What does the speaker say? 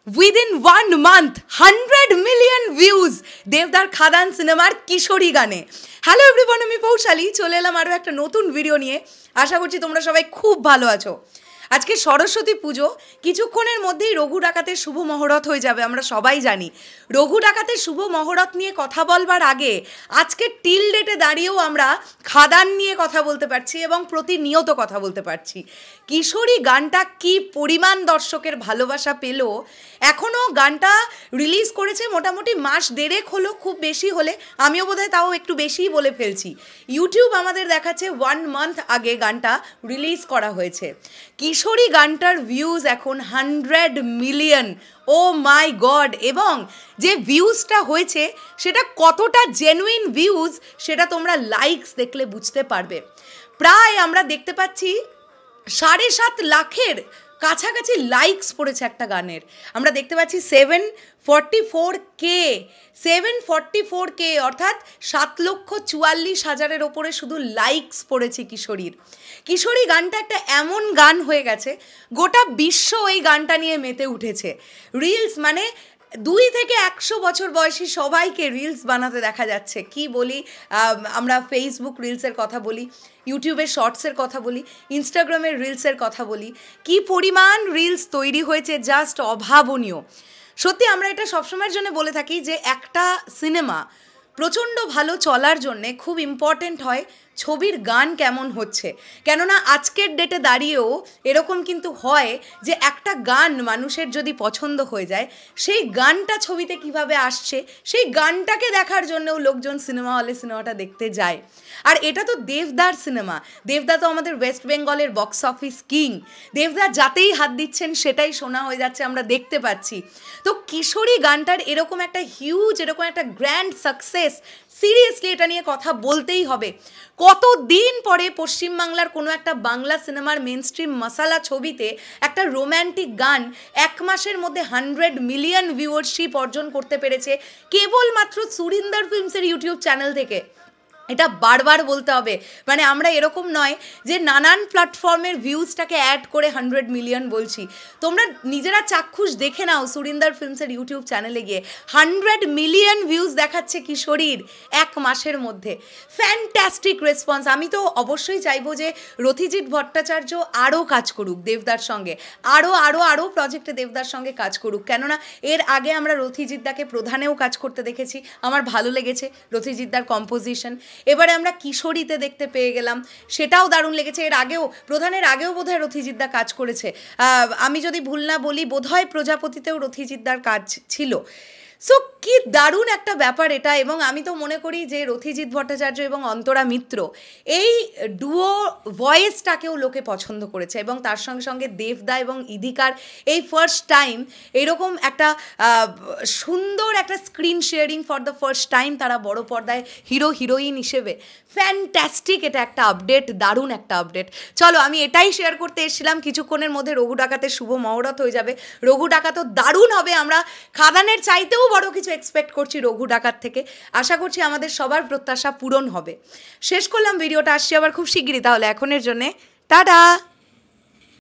Within 1 month 100 million views দেবদার খাদান সিনেমার কিশোরী গানে। হ্যালো এভরিওয়ান, আমি পৌশালী চলে এলাম আরও একটা নতুন ভিডিও নিয়ে। আশা করছি তোমরা সবাই খুব ভালো আছো। আজকে সরস্বতী পুজো, কিছুক্ষণের মধ্যেই রঘু ডাকাতের শুভ মহরত হয়ে যাবে, আমরা সবাই জানি। রঘু ডাকাতের শুভ মহরত নিয়ে কথা বলবার আগে আজকে টিল ডেটে দাঁড়িয়েও আমরা খাদান নিয়ে কথা বলতে পারছি এবং প্রতিনিয়ত কথা বলতে পারছি। কিশোরী গানটা কি পরিমাণ দর্শকের ভালোবাসা পেল। এখনও গানটা রিলিজ করেছে মোটামুটি মাস দেড়েক হলো, খুব বেশি হলে আমিও বোধহয় তাও একটু বেশিই বলে ফেলছি। ইউটিউব আমাদের দেখাচ্ছে 1 মান্থ আগে গানটা রিলিজ করা হয়েছে। কিশোরী গানটার ভিউজ এখন 100 মিলিয়ন। ও মাই গড! এবং যে ভিউজটা হয়েছে সেটা কতটা জেনুইন ভিউজ সেটা তোমরা লাইকস দেখলে বুঝতে পারবে। প্রায় আমরা দেখতে পাচ্ছি 7.5 লাখের কাছাকাছি লাইকস পড়েছে একটা গানের। আমরা দেখতে পাচ্ছি 744K অর্থাৎ 7,44,000 ওপরে শুধু লাইকস পড়েছে কিশোরীর। কিশোরী গানটা একটা এমন গান হয়ে গেছে, গোটা বিশ্ব এই গানটা নিয়ে মেতে উঠেছে। রিলস মানে 2 থেকে 100 বছর বয়সী সবাইকে রিলস বানাতে দেখা যাচ্ছে। কি বলি, আমরা ফেসবুক রিলসের কথা বলি, ইউটিউবের শর্টসের কথা বলি, ইনস্টাগ্রামের রিলসের কথা বলি, কি পরিমাণ রিলস তৈরি হয়েছে, জাস্ট অভাবনীয়। সত্যি আমরা এটা সবসময়ের জন্য বলে থাকি যে একটা সিনেমা প্রচণ্ড ভালো চলার জন্যে খুব ইম্পর্টেন্ট হয় ছবির গান কেমন হচ্ছে। কেননা আজকের ডেটে দাঁড়িয়েও এরকম কিন্তু হয় যে একটা গান মানুষের যদি পছন্দ হয়ে যায়, সেই গানটা ছবিতে কিভাবে আসছে সেই গানটাকে দেখার জন্যও লোকজন সিনেমা হলে সিনেমাটা দেখতে যায়। আর এটা তো দেবদার সিনেমা। দেবদা তো আমাদের ওয়েস্ট বেঙ্গলের বক্স অফিস কিং। দেবদা যাতেই হাত দিচ্ছেন সেটাই শোনা হয়ে যাচ্ছে, আমরা দেখতে পাচ্ছি। তো কিশোরী গানটার এরকম একটা হিউজ, এরকম একটা গ্র্যান্ড সাকসেস, সিরিয়াসলি এটা নিয়ে কথা বলতেই হবে। কতদিন পরে পশ্চিমবাংলার কোনো একটা বাংলা সিনেমার মেনস্ট্রিম মশালা ছবিতে একটা রোম্যান্টিক গান 1 মাসের মধ্যে 100 মিলিয়ন ভিউয়ারশিপ অর্জন করতে পেরেছে কেবলমাত্র সুরিন্দর ফিল্মসের ইউটিউব চ্যানেল থেকে। এটা বারবার বলতে হবে, মানে আমরা এরকম নয় যে নানান প্ল্যাটফর্মের ভিউজটাকে অ্যাড করে 100 মিলিয়ন বলছি। তোমরা নিজেরা চাক্ষুষ দেখে নাও সুরিন্দর ফিল্মসের ইউটিউব চ্যানেলে গিয়ে 100 মিলিয়ন ভিউজ দেখাচ্ছে কিশোরীর 1 মাসের মধ্যে। Fantastic response. আমি তো অবশ্যই চাইবো যে রথিজিৎ ভট্টাচার্য আরও কাজ করুক দেবদার সঙ্গে, আরও প্রজেক্টে দেবদার সঙ্গে কাজ করুক। কেননা এর আগে আমরা রথিজিৎদাকে প্রধানেও কাজ করতে দেখেছি, আমার ভালো লেগেছে রথিজিৎদার কম্পোজিশন। এবারে আমরা কিশোরীতে দেখতে পেয়ে গেলাম, সেটাও দারুণ লেগেছে। এর আগেও প্রধানের আগেও বোধহয় রথিজিৎদা কাজ করেছে, আমি যদি ভুল না বলি বোধহয় প্রজাপতিতেও রথিজিৎদার কাজ ছিল। সো কি দারুণ একটা ব্যাপার এটা। এবং আমি তো মনে করি যে রথিজিৎ ভট্টাচার্য এবং অন্তরা মিত্র এই ডুও ভয়েসটাকেও লোকে পছন্দ করেছে। এবং তার সঙ্গে সঙ্গে দেবদা এবং ইদিকার এই ফার্স্ট টাইম এরকম একটা সুন্দর একটা screen sharing for the first time, তারা বড় পর্দায় হিরো হিরোইন হিসেবে। ফ্যান্টাস্টিক, এটা একটা আপডেট, দারুণ একটা আপডেট। চলো, আমি এটাই শেয়ার করতে এসেছিলাম। কিছুক্ষণের মধ্যে রঘু ডাকাতের শুভ মহরত হয়ে যাবে। রঘু ডাকাতও দারুণ হবে। আমরা খাদানের চাইতেও বড় কিছু এক্সপেক্ট করছি রঘু ডাকাত থেকে। আশা করছি আমাদের সবার প্রত্যাশা পূরণ হবে। শেষ করলাম ভিডিওটা, আসছি আবার খুব শিগগিরই। তাহলে এখনের জন্যে টাটা।